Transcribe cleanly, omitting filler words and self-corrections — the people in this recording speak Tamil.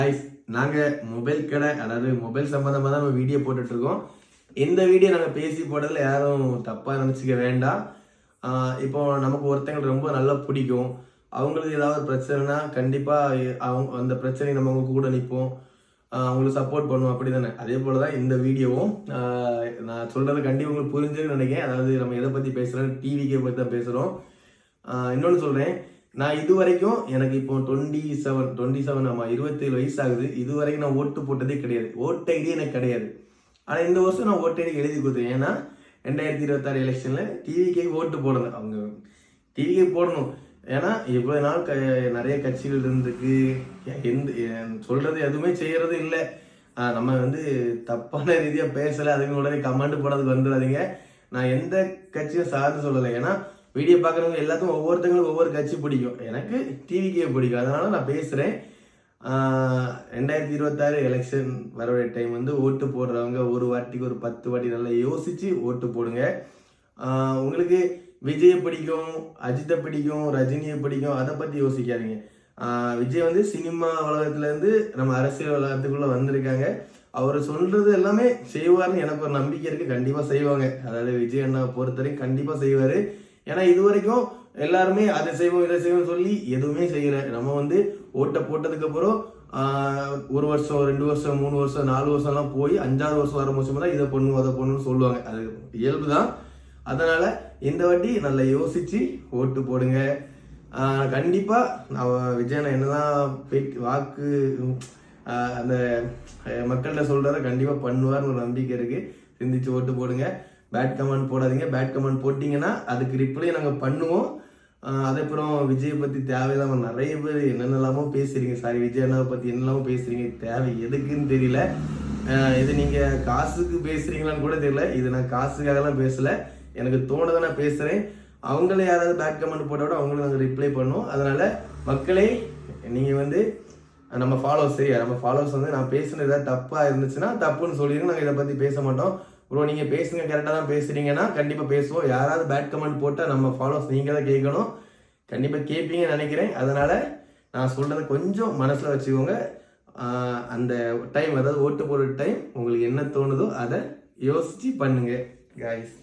கைஸ், நாங்கள் மொபைல் கடை, அதாவது மொபைல் சம்மந்தமாக தான் நம்ம வீடியோ போட்டுட்ருக்கோம். இந்த வீடியோ நாங்கள் பேசி போடுறதுல யாரும் தப்பாக நினச்சிக்க வேண்டாம். இப்போ நமக்கு ஒருத்தங்களுக்கு ரொம்ப நல்லா பிடிக்கும், அவங்களுக்கு ஏதாவது பிரச்சனைனா கண்டிப்பாக அவங்க அந்த பிரச்சனை நம்ம அவங்க கூட நிற்போம், அவங்களுக்கு சப்போர்ட் பண்ணுவோம், அப்படி தானே? அதே போல் தான் இந்த வீடியோவும். நான் சொல்கிறது கண்டிப்பாக உங்களுக்கு புரிஞ்சுன்னு நினைக்கிறேன். அதாவது நம்ம எதை பற்றி பேசுகிறோம், டிவிக்கே பற்றி தான் பேசுகிறோம். இன்னொன்று சொல்கிறேன், நான் இது வரைக்கும் எனக்கு இப்போ 27 ஆமாம் 27 வயசு ஆகுது. இது வரைக்கும் நான் ஓட்டு போட்டதே கிடையாது. ஓட்டு ஐடி எனக்கு கிடையாது. ஆனால் இந்த வருஷம் நான் ஓட்டு ஐடி எழுதி கொடுத்தேன். ஏன்னா 2026 எலெக்ஷனில் டிவிக்கே ஓட்டு போடணும். அவங்க டிவிக்கே போடணும். ஏன்னா இவ்வளோ நாள் நிறைய கட்சிகள் இருந்துருக்கு. சொல்கிறது எதுவுமே செய்கிறது இல்லை. நம்ம தப்பான ரீதியாக பேசலை, அதுக்கு உடனே கமெண்ட் போடுறதுக்கு வந்துடாதீங்க. நான் எந்த கட்சியும் சார்ந்து சொல்லலை. ஏன்னா வீடியோ பார்க்குறவங்க எல்லாத்துக்கும் ஒவ்வொருத்தங்களுக்கும் ஒவ்வொரு கட்சி பிடிக்கும். எனக்கு டிவிக்கே பிடிக்கும். அதனால் நான் பேசுகிறேன். 2026 எலெக்ஷன் வர டைம் ஓட்டு போடுறவங்க ஒரு வாட்டிக்கு ஒரு 10 வாட்டி நல்லா யோசித்து ஓட்டு போடுங்க. உங்களுக்கு விஜயை பிடிக்கும், அஜித்தை பிடிக்கும், ரஜினியை பிடிக்கும், அதை பற்றி யோசிக்காதீங்க. விஜய் சினிமா உலகத்துலேருந்து நம்ம அரசியல் உலகத்துக்குள்ளே வந்திருக்காங்க. அவர் சொல்கிறது எல்லாமே செய்வார்னு எனக்கு ஒரு நம்பிக்கை இருக்குது. கண்டிப்பாக செய்வாங்க. அதாவது விஜய் அண்ணா பொறுத்தவரைக்கும் கண்டிப்பாக செய்வார். ஏன்னா இது வரைக்கும் எல்லாருமே அதை செய்வோம் இதை செய்வோம் சொல்லி எதுவுமே செய்யலை. நம்ம ஓட்டை போட்டதுக்கு அப்புறம் 1 வருஷம் 2 வருஷம் 3 வருஷம் 4 வருஷம்லாம் போய் 5ஆவது வருஷம் வர வருஷம் தான் இதை பண்ணும் அதை பண்ணுன்னு சொல்லுவாங்க. அது இயல்பு தான். அதனால இந்த வாட்டி நல்லா யோசிச்சு ஓட்டு போடுங்க. கண்டிப்பா நான் விஜயனை என்னதான் வாக்கு அந்த மக்கள்கிட்ட சொல்றத கண்டிப்பா பண்ணுவார்னு ஒரு நம்பிக்கை இருக்கு. சிந்திச்சு ஓட்டு போடுங்க. பேட் கமெண்ட் போடாதீங்க. பேட் கமெண்ட் போட்டிங்கன்னா அதுக்கு ரிப்ளை நாங்கள் பண்ணுவோம். அதுக்கப்புறம் விஜயை பற்றி தேவையில்லாமல் நிறைய பேர் என்னென்னலாமோ பேசுகிறீங்க. சாரி, விஜய் அண்ணாவை பற்றி என்னெல்லாமோ பேசுகிறீங்க. தேவை எதுக்குன்னு தெரியல. இது நீங்கள் காசுக்கு பேசுகிறீங்களான்னு கூட தெரியல. இது நான் காசுக்காகலாம் பேசலை, எனக்கு தோணுதான் நான் பேசுகிறேன். அவங்களே யாராவது பேட் கமெண்ட் போட்ட விட அவங்களும் நாங்கள் ரிப்ளை பண்ணுவோம். அதனால் மக்களே, நீங்கள் நம்ம ஃபாலோவர்ஸ் நான் பேசுனது ஏதாவது தப்பாக இருந்துச்சுன்னா தப்புன்னு சொல்லிடுங்க. நாங்கள் இதை பற்றி பேச மாட்டோம். ப்ரோ நீங்கள் பேசுங்க, கரெக்டாக தான் பேசுகிறீங்கன்னா கண்டிப்பாக பேசுவோம். யாராவது பேட் கமெண்ட் போட்டால் நம்ம ஃபாலோவர்ஸ் நீங்கள் தான் கேட்கணும். கண்டிப்பாக கேட்பீங்கன்னு நினைக்கிறேன். அதனால் நான் சொல்கிறத கொஞ்சம் மனசில் வச்சுக்கோங்க. அந்த டைம், அதாவது ஓட்டு போடுற டைம் உங்களுக்கு என்ன தோணுதோ அதை யோசித்து பண்ணுங்கள் காய்ஸ்.